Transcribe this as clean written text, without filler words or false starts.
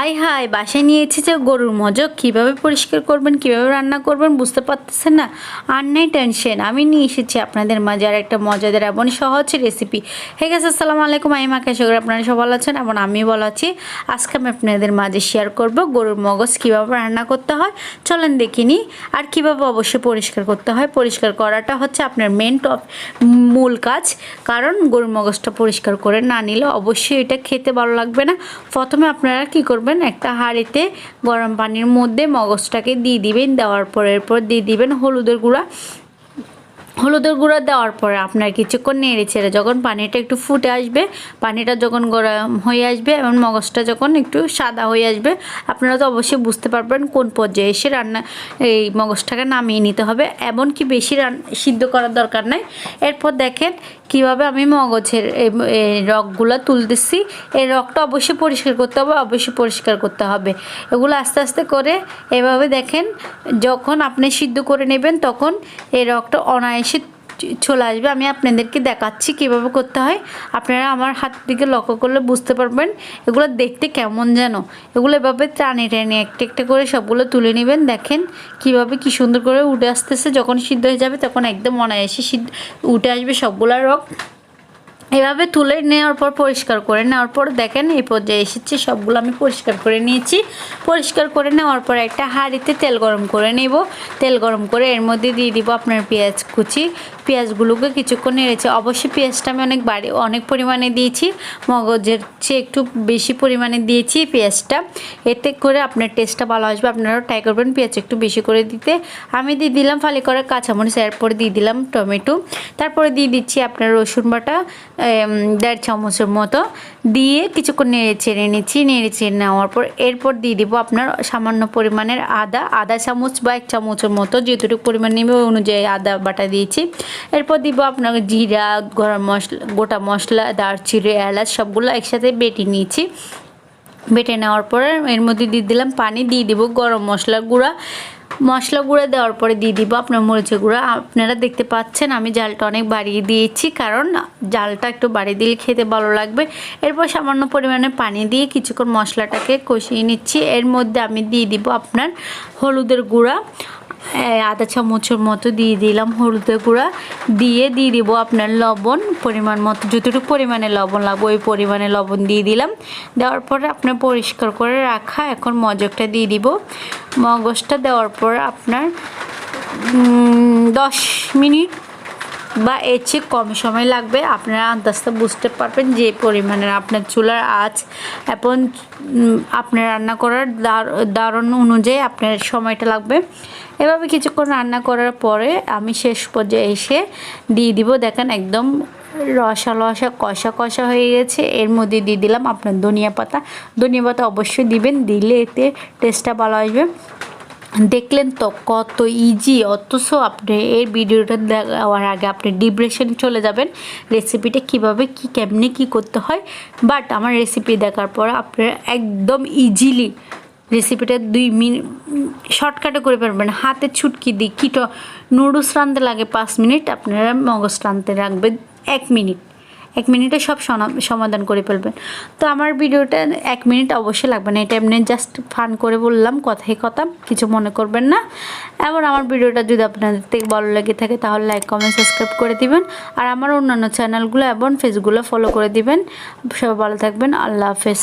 High high বাসায় নিয়ে এসেছে গরুর মজক কীভাবে পরিষ্কার করবেন কীভাবে রান্না করবেন বুঝতে পারতেছেন না। আর নেই টেনশন, আমি নিয়ে এসেছি আপনাদের মাঝে আর একটা মজাদার এবং সহজ রেসিপি। হে গেছে আসসালামু আলাইকুম, আমি মাকে আশা করি আপনারা সব ভালো আছেন এবং আমি ভালো আছি। আজকে আমি আপনাদের মাঝে শেয়ার করব গরুর মগজ কীভাবে রান্না করতে হয়, চলেন দেখিনি। আর কীভাবে অবশ্যই পরিষ্কার করতে হয়, পরিষ্কার করাটা হচ্ছে আপনার মূল কাজ। কারণ গরুর মগজটা পরিষ্কার করে না নিলে অবশ্যই এটা খেতে ভালো লাগবে না। প্রথমে আপনারা কী করবেন, একটা হাঁড়িতে গরম পানির মধ্যে মগজটাকে দিয়ে দিবেন। দেওয়ার পর এরপর দিয়ে দিবেন হলুদের গুঁড়া দেওয়ার পরে আপনার কিছুক্ষণ নেড়ে ছেড়ে যখন পানিটা একটু ফুটে আসবে, পানিটা যখন গরম হয়ে আসবে এবং মগজটা যখন একটু সাদা হয়ে আসবে, আপনারা তো অবশ্যই বুঝতে পারবেন কোন পর্যায়ে এসে এই মগজটাকে নামিয়ে নিতে হবে। এমনকি বেশি সিদ্ধ করার দরকার নাই। এরপর দেখেন কিভাবে আমি মগজের এই রগগুলো তুলতেছি। এই রগটা অবশ্যই পরিষ্কার করতে হবে, অবশ্যই পরিষ্কার করতে হবে। এগুলো আস্তে আস্তে করে এভাবে দেখেন, যখন আপনি সিদ্ধ করে নেবেন তখন এই রগটা অনায়াসে চলে আসবে। আমি আপনাদেরকে দেখাচ্ছি কিভাবে করতে হয়। আপনারা আমার হাত দিকে লক্ষ্য করলে বুঝতে পারবেন এগুলো দেখতে কেমন যেন। এগুলো এভাবে টানে টানে একটা একটা করে সবগুলো তুলে নেবেন। দেখেন কিভাবে কি সুন্দর করে উঠে আসতেছে। যখন সিদ্ধ হয়ে যাবে তখন একদম অনায়াসে উঠে আসবে সবগুলো রগ। এভাবে তুলে নেওয়ার পর পরিষ্কার করে নেওয়ার পর দেখেন এই পর্যায়ে এসেছে। সবগুলো আমি পরিষ্কার করে নিয়েছি। পরিষ্কার করে নেওয়ার পর একটা হাঁড়িতে তেল গরম করে নেব। তেল গরম করে এর মধ্যে দিয়ে দিব আপনার পেঁয়াজ কুচি। পেঁয়াজগুলোকে কিছুক্ষণ নেড়েছে। অবশ্যই পেঁয়াজটা আমি অনেক পরিমাণে দিয়েছি, মগজের চেয়ে একটু বেশি পরিমাণে দিয়েছি পেঁয়াজটা। এতে করে আপনার টেস্টটা ভালো আসবে। আপনারাও ট্রাই করবেন পেঁয়াজ একটু বেশি করে দিতে। আমি দিয়ে দিলাম ফালি করে কাঁচামরিচ, এরপরে দিয়ে দিলাম টমেটো, তারপরে দিয়ে দিচ্ছি আপনার রসুন বাটা 1.5 চামচের মতো দিয়ে কিছুক্ষণ নেড়ে চেড়ে নিচ্ছি। নেড়ে চেড়ে নেওয়ার পর এরপর দিয়ে দিব আপনার সামান্য পরিমাণের আদা চামচ বা 1 চামচের মতো, যেটুকু পরিমাণ নেবে ওই অনুযায়ী আদা বাটা দিয়েছি। এরপর দিব আপনার জিরা, গরম মশলা, গোটা মশলা, দারচিনি, এলাচ সবগুলো একসাথে বেটে নিয়েছি। বেটে নেওয়ার পরে এর মধ্যে দিয়ে দিলাম পানি, দিয়ে দিব গরম মশলা গুঁড়া দেওয়ার পরে দিয়ে দিব আপনার মরিচের গুঁড়া। আপনারা দেখতে পাচ্ছেন আমি জালটা অনেক বাড়িয়ে দিয়েছি, কারণ জালটা একটু বাড়িয়ে দিলে খেতে ভালো লাগবে। এরপর সামান্য পরিমাণে পানি দিয়ে কিছুক্ষণ মশলাটাকে কষিয়ে নিচ্ছি। এর মধ্যে আমি দিয়ে দিব আপনার হলুদের গুঁড়া, 1/2 চামচের মতো দিয়ে দিলাম হলুদের গুঁড়া। দিয়ে দিব আপনার লবণ পরিমাণ মতো, যতটুকু পরিমাণে লবণ লাগবে ওই পরিমাণে লবণ দিয়ে দিলাম। দেওয়ার পরে আপনার পরিষ্কার করে রাখা এখন মগজটা দিয়ে দিব। মগজটা দেওয়ার পর আপনার 10 মিনিট বা এর চেয়ে কম সময় লাগবে। আপনারা আন্দাজটা বুঝতে পারবেন যে পরিমাণের আপনার চুলার আঁচ এবং আপনার রান্না করার ধরন অনুযায়ী আপনার সময়টা লাগবে। এভাবে কিছুক্ষণ রান্না করার পরে আমি শেষ পর্যায়ে এসে দিয়ে দিব। দেখেন একদম রসা কষা হয়ে গেছে। এর মধ্যে দিয়ে দিলাম আপনার ধনিয়া পাতা অবশ্যই দিবেন, দিলে এতে টেস্টটা ভালো আসবে। দেখলেন তো কত ইজি, অথচ আপনি এই ভিডিওটা দেখার আগে আপনি ডিপ্রেশনে চলে যাবেন রেসিপিটা কীভাবে কেমনে কি করতে হয়। বাট আমার রেসিপি দেখার পর আপনারা একদম ইজিলি রেসিপিটা 2 মিনিট শর্টকাটে করে পারবেন। হাতে ছুটকি দিই নুডলস রাঁধতে লাগে 5 মিনিট, আপনারা মগজ রাঁধতে লাগবে 1 মিনিট। 1 মিনিটে সব সমাধান করে ফেলবেন। তো আমার ভিডিওটা 1 মিনিট অবশ্যই লাগবে না, এটা এমনি জাস্ট ফান করে বললাম, কথাই কথা, কিছু মনে করবেন না। এবার আমার ভিডিওটা যদি আপনাদের থেকে ভালো লেগে থাকে তাহলে লাইক কমেন্ট সাবস্ক্রাইব করে দিবেন। আর আমার অন্যান্য চ্যানেলগুলো এবং পেজগুলো ফলো করে দিবেন। সবাই ভালো থাকবেন। আল্লাহ হাফেজ।